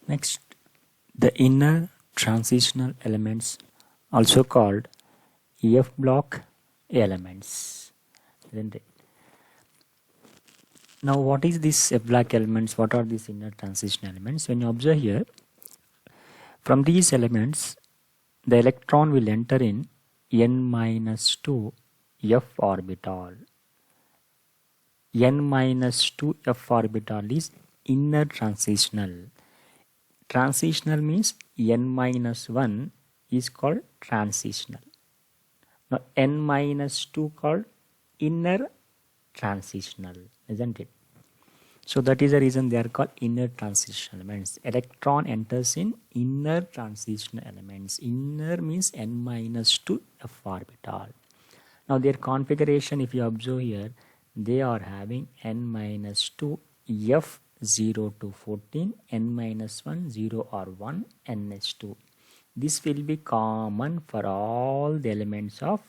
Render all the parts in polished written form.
Next, the inner transitional elements, also called F block elements, isn't it? Now, what is this F block elements? What are these inner transition elements? When you observe here, from these elements, the electron will enter in n minus 2 f orbital. N minus 2 f orbital is inner transitional. Transitional means n minus 1 is called transitional. Now n minus 2 called inner transitional, isn't it? So that is the reason they are called inner transition elements. Electron enters in inner transition elements. Inner means n minus 2 f orbital. Now their configuration, if you observe here, they are having n minus 2 f 0 to 14, n minus 1 0 or 1 ns2. This will be common for all the elements of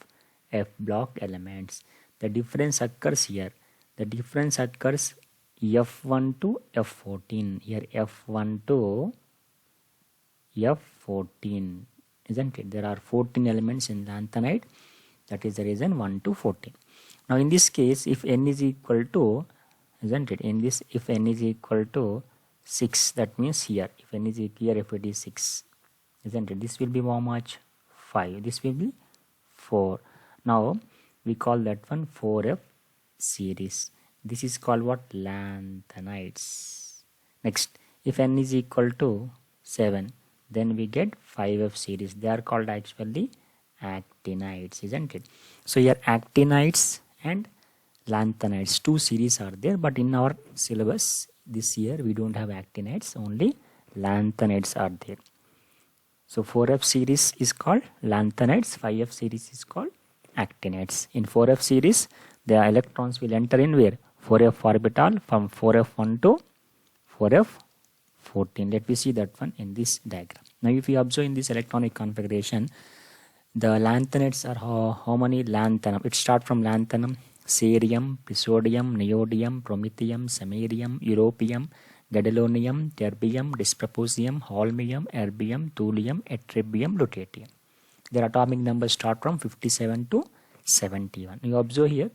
F block elements. The difference occurs here. The difference occurs F1 to F14. Here F1 to F14, isn't it? There are 14 elements in lanthanide. That is the reason 1 to 14. Now in this case, if n is equal to, isn't it? In this, if n is equal to 6, that means here, if n is equal here, if it is 6, isn't it? This will be how much? 5. This will be 4. Now we call that one 4f series. This is called what? Lanthanides. Next, if n is equal to 7, then we get 5f series. They are called actually actinides, isn't it? So here actinides and lanthanides, two series are there, but in our syllabus this year we don't have actinides, only lanthanides are there. So 4f series is called lanthanides, 5f series is called actinides. In 4f series, the electrons will enter in where? 4f orbital from 4f1 to 4f14. Let me see that one in this diagram. Now if you observe in this electronic configuration, the lanthanides are how many? Lanthanum. It starts from lanthanum, cerium, praseodymium, neodymium, promethium, samarium, europium, gadolinium, terbium, dysprosium, holmium, erbium, thulium, yttrium, lutetium. Their atomic numbers start from 57 to 71. You observe here.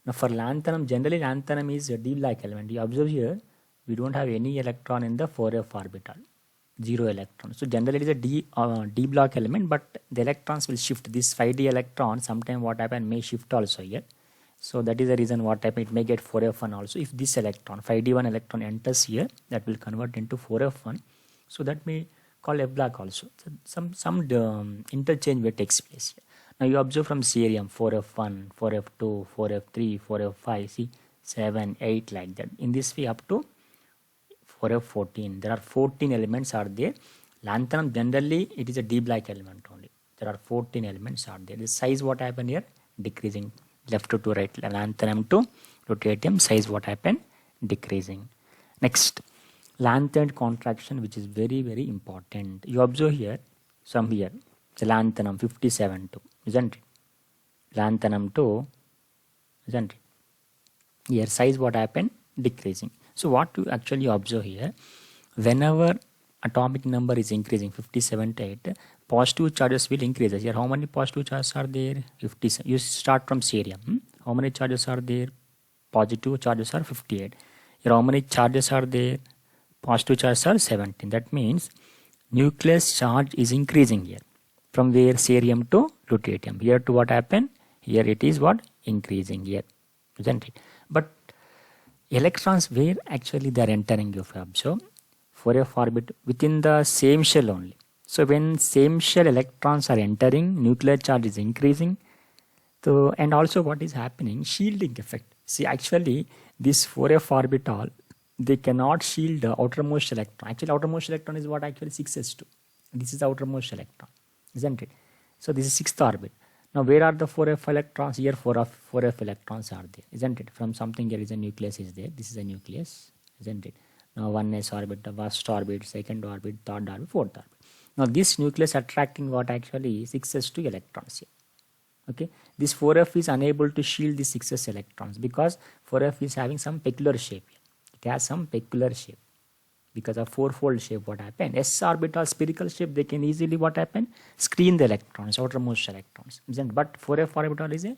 Now for lanthanum, generally lanthanum is a d-like element. You observe here, we don't have any electron in the 4f orbital, 0 electron. So generally it is a d block element, but the electrons will shift. This 5d electron, sometime what happen, may shift also here. So that is the reason what happen, it may get 4f1 also. If this electron, 5d1 electron enters here, that will convert into 4f1. So that may call F block also. So some interchange will takes place here. Now you observe from cerium, 4f1, 4f2, 4f3, 4f5, see 7, 8 like that. In this way up to 4f14. There are 14 elements are there. Lanthanum generally it is a d-like element only. There are 14 elements are there. The size what happen here? Decreasing. Left to right. Lanthanum to lutetium size what happen? Decreasing. Next, lanthanide contraction, which is very important. You observe here, some here. It's lanthanum 57 to, isn't it? Lanthanum 2, isn't it? Here size what happened? Decreasing. So what you actually observe here, whenever atomic number is increasing 57 to 8, positive charges will increase. Here how many positive charges are there? 57. You start from cerium. How many charges are there? Positive charges are 58. Here how many charges are there? Positive charges are 17. That means nucleus charge is increasing here. From where? Cerium to lutetium. Here to what happened? Here it is what? Increasing here, isn't it? But electrons where actually they are entering, if you observe, 4f orbit within the same shell only. So when same shell electrons are entering, nuclear charge is increasing. So and also what is happening? Shielding effect. See, actually this 4f orbital, they cannot shield the outermost electron. Actually outermost electron is what? Actually 6s2. This is the outermost electron, isn't it? So this is 6th orbit. Now where are the 4f electrons? Here 4f electrons are there, isn't it? From something here is a nucleus is there. This is a nucleus, isn't it? Now 1s orbit, the first orbit, 2nd orbit, 3rd orbit, 4th orbit. Now this nucleus attracting what? Actually 6s2 electrons here. Okay, this 4f is unable to shield the 6s electrons because 4f is having some peculiar shape. It has some peculiar shape. because of fourfold shape. What happened? S orbital spherical shape, they can easily what happen? Screen the electrons, outermost electrons, isn't it? But 4f orbital is a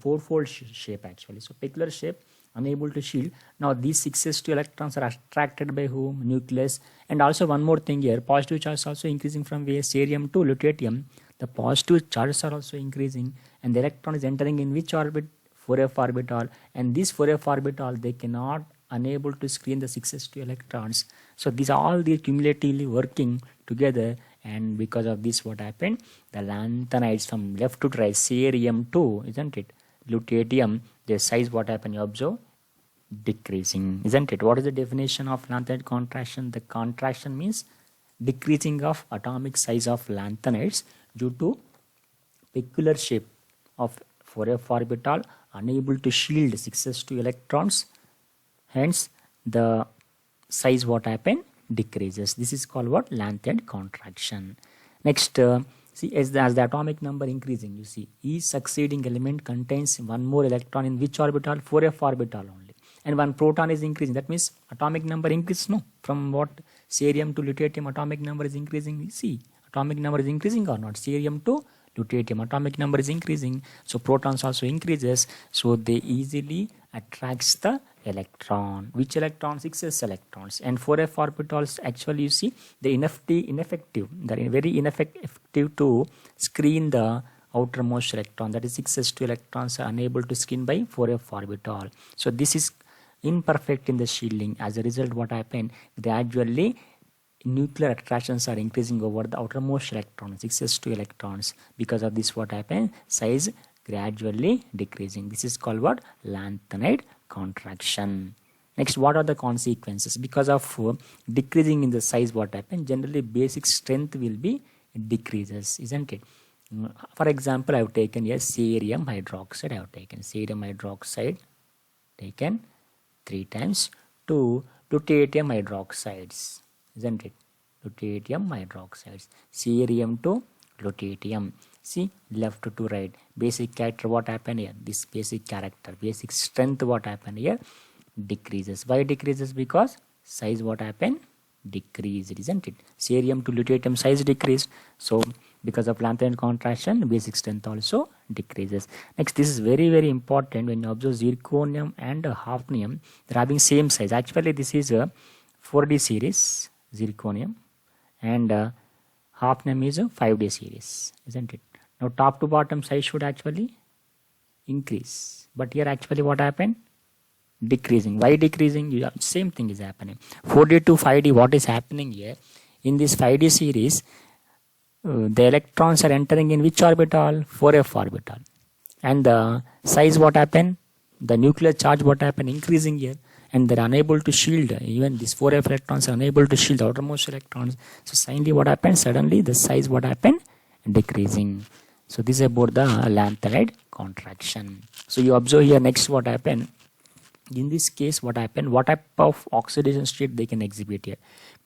fourfold shape actually. So peculiar shape, unable to shield. Now these 6s2 electrons are attracted by whom? Nucleus. And also one more thing here, positive charge is also increasing from where? Cerium to lutetium. The positive charges are also increasing, and the electron is entering in which orbit? 4f orbital. And this 4f orbital, they cannot unable to screen the 6s2 electrons. So these are all the cumulatively working together, and because of this what happened? The lanthanides from left to right, cerium 2, isn't it? Lutetium, their size what happened? You observe decreasing, isn't it? What is the definition of lanthanide contraction? The contraction means decreasing of atomic size of lanthanides due to peculiar shape of 4f orbital, unable to shield 6s2 electrons. Hence, the size what happen? Decreases. This is called what? Lanthanide contraction. Next, see, as the atomic number increasing, you see, each succeeding element contains one more electron in which orbital? 4f orbital only. And one proton is increasing. That means atomic number increases, no? From what? Cerium to lutetium, atomic number is increasing. You see, atomic number is increasing or not? Cerium to lutetium, atomic number is increasing. So protons also increases. So they easily attracts the electron. Which electron? 6s electrons. And 4f orbitals, actually you see, they ineffective. They are very ineffective to screen the outermost electron. That is 6s2 electrons are unable to screen by 4f orbital. So this is imperfect in the shielding. As a result, what happened? Gradually nuclear attractions are increasing over the outermost electrons, 6s2 electrons. Because of this, what happened? Size gradually decreasing. This is called what? Lanthanide contraction. Next, what are the consequences? Because of decreasing in the size, what happened? Generally, basic strength will be decreases, isn't it? For example, I have taken here cerium hydroxide. I have taken cerium hydroxide, taken 3 times, to lutetium hydroxides, isn't it? Lutetium hydroxides, cerium to lutetium. See, left to right, basic character, what happened here? This basic character, basic strength, what happened here? Decreases. Why decreases? Because size, what happened? Decreased, isn't it? Cerium to lutetium size decreased. So because of lanthanide contraction, basic strength also decreases. Next, this is very, very important. When you observe zirconium and hafnium, they're having same size. Actually, this is a 4D series, zirconium, and hafnium is a 5D series, isn't it? Now top to bottom size should actually increase, but here actually what happened? Decreasing. Why decreasing? Same thing is happening. 4D to 5D, what is happening here? In this 5D series, the electrons are entering in which orbital? 4f orbital. And the size, what happened? The nuclear charge, what happened? Increasing here. And they're unable to shield. Even these 4f electrons are unable to shield the outermost electrons. So suddenly what happened? Suddenly the size, what happened? Decreasing. So this is about the lanthanide contraction. So you observe here next what happened. In this case, what happened? What type of oxidation state they can exhibit here?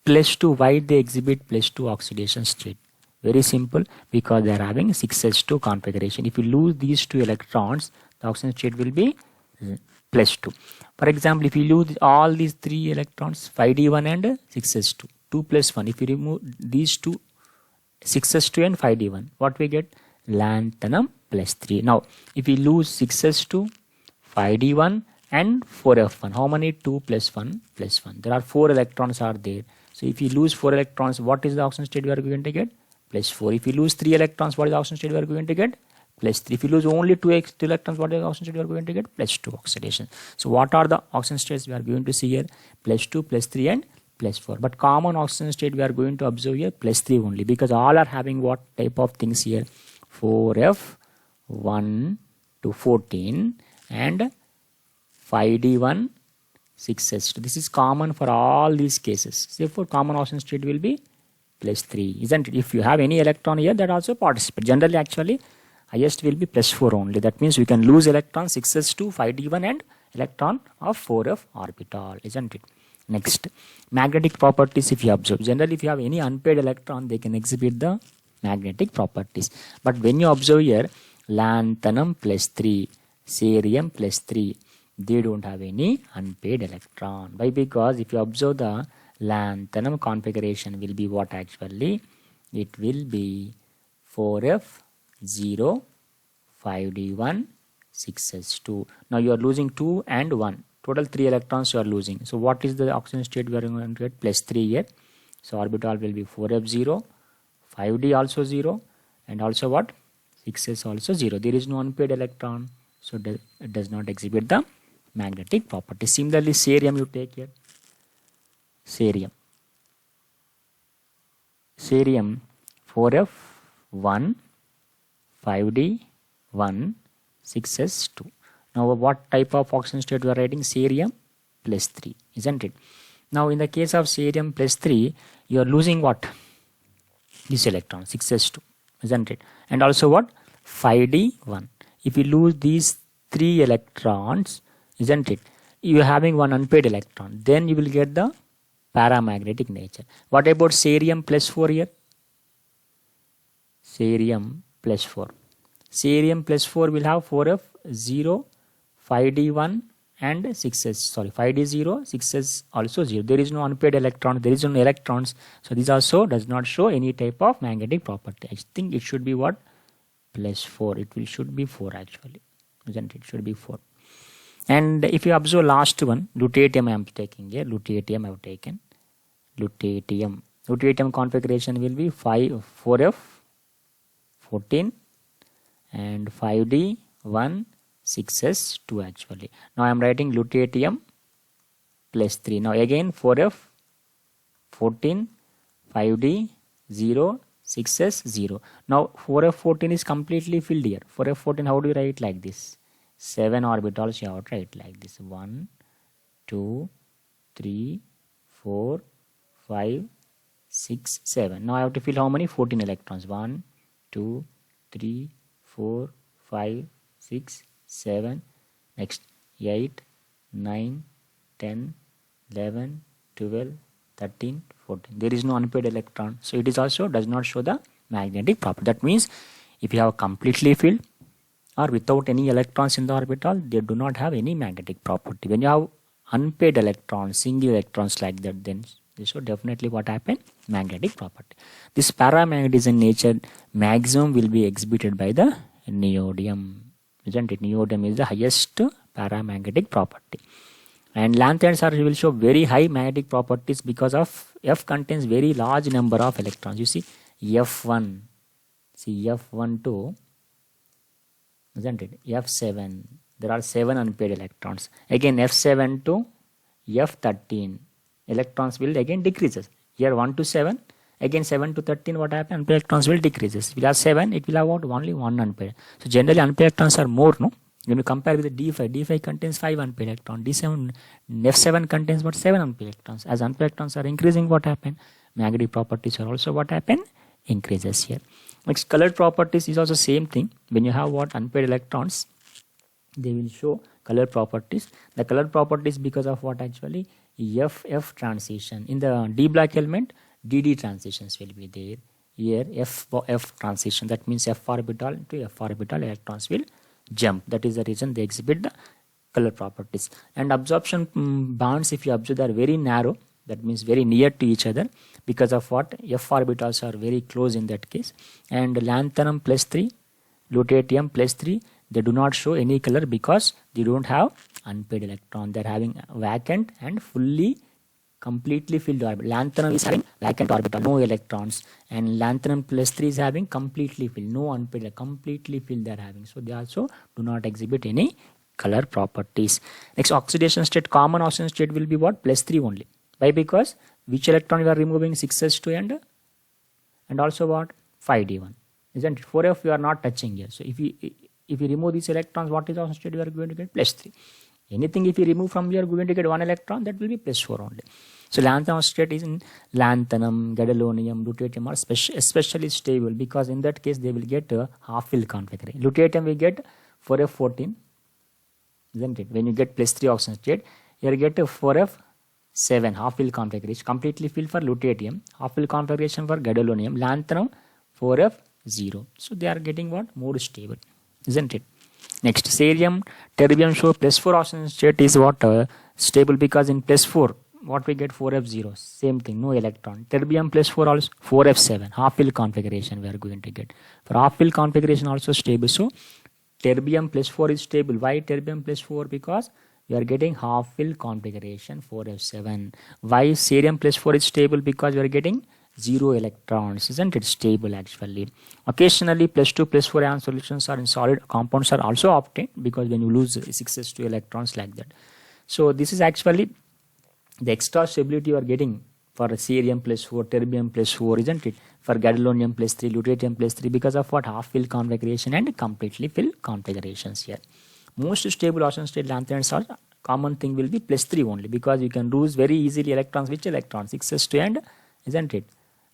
+2. Why they exhibit +2 oxidation state? Very simple, because they are having 6s2 configuration. If you lose these 2 electrons, the oxidation state will be +2. For example, if you lose all these 3 electrons, 5d1 and 6s2, 2 + 1. If you remove these 2, 6s2 and 5d1, what we get? Lanthanum +3. Now, if we lose 6s2, 5d1 and 4f1, how many? 2 + 1 + 1. There are 4 electrons are there. So if you lose 4 electrons, what is the oxidation state we are going to get? +4. If you lose 3 electrons, what is the oxidation state we are going to get? +3. If you lose only 2 electrons, what is the oxidation state we are going to get? +2 oxidation. So what are the oxidation states we are going to see here? +2, +3 and +4. But common oxidation state we are going to observe here +3 only, because all are having what type of things here? 4f1 to 14 and 5d1 6s2. This is common for all these cases. Therefore, common oxidation state will be +3, isn't it? If you have any electron here, that also participate. Generally, actually, highest will be +4 only. That means we can lose electron 6s2, 5d1 and electron of 4f orbital, isn't it? Next, magnetic properties if you observe. Generally, if you have any unpaired electron, they can exhibit the magnetic properties. But when you observe here, lanthanum +3, cerium +3, they don't have any unpaired electron. Why? Because if you observe the lanthanum configuration will be what actually? It will be 4f0, 5d1, 6s2. Now you are losing 2 and 1. Total 3 electrons you are losing. So what is the oxygen state we are going to get? +3 here. So orbital will be 4f0, 5d also 0, and also what? 6s also 0. There is no unpaired electron, so it does not exhibit the magnetic property. Similarly, cerium you take here. Cerium 4f1, 5d1, 6s2. Now what type of oxygen state we are writing? Cerium +3, isn't it? Now in the case of cerium +3, you are losing what? This electron, 6s2, isn't it? And also what? 5d1. If you lose these 3 electrons, isn't it? You are having one unpaired electron. Then you will get the paramagnetic nature. What about cerium +4 here? Cerium +4. Cerium +4 will have 4f0, 5d1 and 6s. Sorry, 5d0, 6s also 0. There is no unpaired electron. There is no electrons. So this also does not show any type of magnetic property. I think it should be what? +4. It should be 4 actually. Isn't it? It should be 4. And if you observe last one, lutetium I am taking here. Lutetium I have taken. Lutetium configuration will be 4f14 and 5d1, 6s2 actually. Now I am writing lutetium +3. Now again 4f14, 5d0, 6s0. Now 4f14 is completely filled here. 4f14, how do you write like this? 7 orbitals you have to write like this. 1, 2, 3, 4, 5, 6, 7. Now I have to fill how many? 14 electrons. 1, 2, 3, 4, 5, 6, 7. Next 8, 9, 10, 11, 12, 13, 14. There is no unpaired electron. So it is also does not show the magnetic property. That means if you have completely filled or without any electrons in the orbital, they do not have any magnetic property. When you have unpaired electrons, single electrons like that, then this should definitely what happen? Magnetic property. This paramagnetism nature maximum will be exhibited by the neodymium, isn't it? Neodymium is the highest paramagnetic property. And lanthanides will show very high magnetic properties because of F contains very large number of electrons. You see F1, see F12, isn't it? F7, there are 7 unpaired electrons. Again F7 to F13, electrons will again decreases. Here 1 to 7, again 7 to 13, what happens? Unpaired electrons will decreases. If we have 7, it will have what? Only 1 unpaired. So generally unpaired electrons are more, no? When you compare with the D5 contains 5 unpaired electrons. F7 contains what? 7 unpaired electrons. As unpaired electrons are increasing, what happen? Magnetic properties are also what happen? Increases here. Next, colored properties is also same thing. When you have what? Unpaired electrons, they will show color properties. The color properties because of what actually? FF transition. In the D black element, DD transitions will be there. Here F transition. That means F orbital to F orbital electrons will jump. That is the reason they exhibit the color properties. And absorption bands, if you observe, they are very narrow. That means very near to each other because of what? F orbitals are very close in that case. And lanthanum +3, lutetium +3, they do not show any color because they don't have unpaired electron. They are having vacant and fully completely filled orbital. Lanthanum is having vacant orbital, no electrons, and lanthanum +3 is having completely filled, no unpaired, completely filled they are having. So they also do not exhibit any color properties. Next, oxidation state, common oxidation state will be what? +3 only. Why? Because which electron you are removing? 6s2 and also what? 5d1, isn't it? 4f you are not touching here. So if you remove these electrons, what is oxidation state? You are going to get +3. Anything if you remove from here, going to get 1 electron, that will be +4 only. So lanthanum state is in lanthanum, gadolinium, lutetium are especially stable because in that case they will get a half-filled configuration. Lutetium will get 4f14, isn't it? When you get +3 oxygen state, you get a 4f7 half-filled configuration, completely filled for lutetium, half-filled configuration for gadolinium, lanthanum 4f0. So they are getting what? More stable, isn't it? Next, cerium, terbium show +4 oxygen state is what? Stable because in +4 what we get 4f0, same thing, no electron. Terbium plus 4 also 4f7, half fill configuration we are going to get. For half fill configuration also stable. So terbium plus 4 is stable. Why terbium plus 4? Because we are getting half fill configuration 4f7. Why cerium plus 4 is stable? Because we are getting 0 electrons, isn't it? Stable actually. Occasionally plus 2 plus 4 ion solutions are in solid compounds are also obtained, because when you lose 6s2 electrons like that. So this is actually the extra stability you are getting for cerium plus 4, terbium plus 4, isn't it? For gadolinium plus 3, lutetium plus 3, because of what? Half fill configuration and completely fill configurations here. Most stable ocean state lanthanides are common thing will be plus 3 only, because you can lose very easily electrons. Which electrons? 6s2 and, isn't it?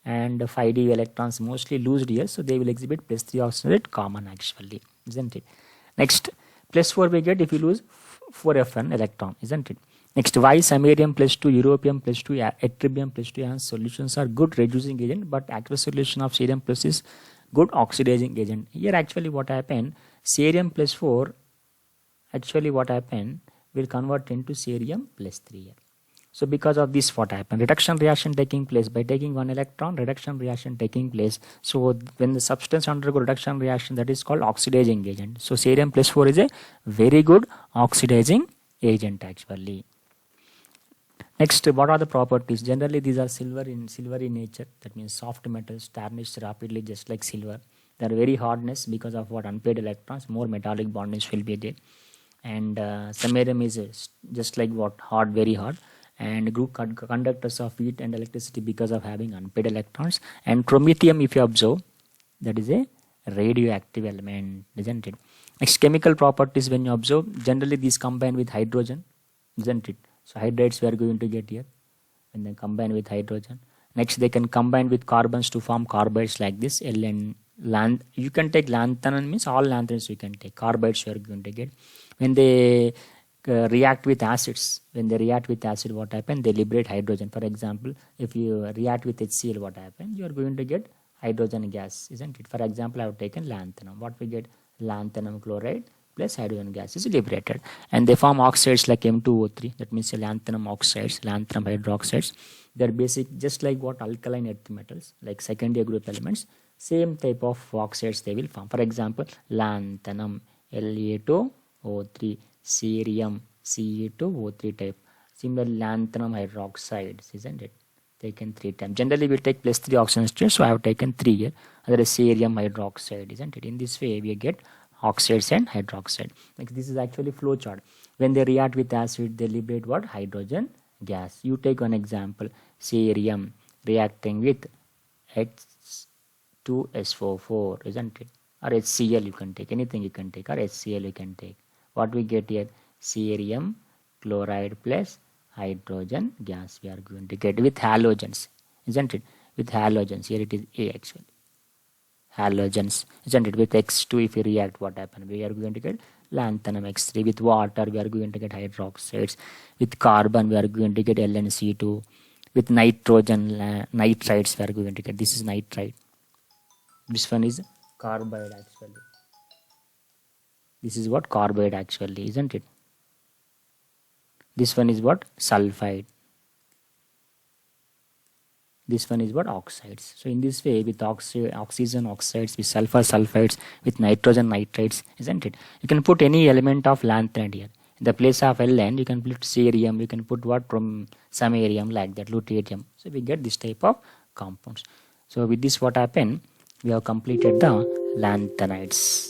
And 5d electrons mostly loosed here, so they will exhibit plus 3 oxygen state common actually, isn't it? Next, plus 4 we get if you lose 4f1 electron, isn't it? Next, why samarium plus 2, europium plus 2, ytterbium plus 2 ion solutions are good reducing agent, but aqueous solution of cerium plus is good oxidizing agent. Here actually what happened, cerium plus 4 actually what happened will convert into cerium plus 3 here. So because of this what happened, reduction reaction taking place by taking one electron, reduction reaction taking place. So when the substance undergo reduction reaction, that is called oxidizing agent. So cerium plus 4 is a very good oxidizing agent actually. Next, what are the properties? Generally these are silvery in nature, that means soft metals tarnish rapidly just like silver. They are very hardness because of what? Unpaired electrons, more metallic bondage will be there. And samarium is just like what? Hard, very hard, and group conductors of heat and electricity because of having unpaired electrons. And promethium, if you observe, that is a radioactive element, isn't it? Next, chemical properties when you observe, generally these combine with hydrogen, isn't it? So hydrates we are going to get here when they combine with hydrogen. Next, they can combine with carbons to form carbides like this. You can take lanthanum, means all lanthanides you can take. Carbides you are going to get. When they react with acids, what happens? They liberate hydrogen. For example, if you react with HCl, what happens? You are going to get hydrogen gas, isn't it? For example, I have taken lanthanum. What we get? Lanthanum chloride plus hydrogen gas is liberated, and they form oxides like M2O3. That means lanthanum oxides, lanthanum hydroxides. They're basic, just like what alkaline earth metals, like secondary group elements. Same type of oxides they will form. For example, lanthanum La2O3, cerium Ce2O3 type. Similarly, lanthanum hydroxides, isn't it? Taken 3 times. Generally, we take plus 3 oxygen states, so I have taken 3 here. Otherwise, cerium hydroxide, isn't it? In this way, we get oxides and hydroxide. Like this is actually flow chart. When they react with acid, they liberate what? Hydrogen gas. You take one example, cerium reacting with H2SO4, isn't it? Or HCl you can take, anything you can take, or HCl you can take. What we get here? Cerium chloride plus hydrogen gas we are going to get with halogens, isn't it? With halogens, here it is A actually. Halogens, isn't it? With X2 if you react, what happens? We are going to get lanthanum X3. With water we are going to get hydroxides. With carbon we are going to get LnC2. With nitrogen, nitrites we are going to get, this is nitrite. This one is carbide actually. This is what? Carbide actually, isn't it? This one is what? Sulfide. This one is what? Oxides. So in this way, with oxygen oxides, with sulfur sulfides, with nitrogen nitrates, isn't it? You can put any element of lanthanide here. In the place of Ln, you can put cerium, you can put what? From samarium, like that, lutetium. So we get this type of compounds. So with this what happened? We have completed the lanthanides.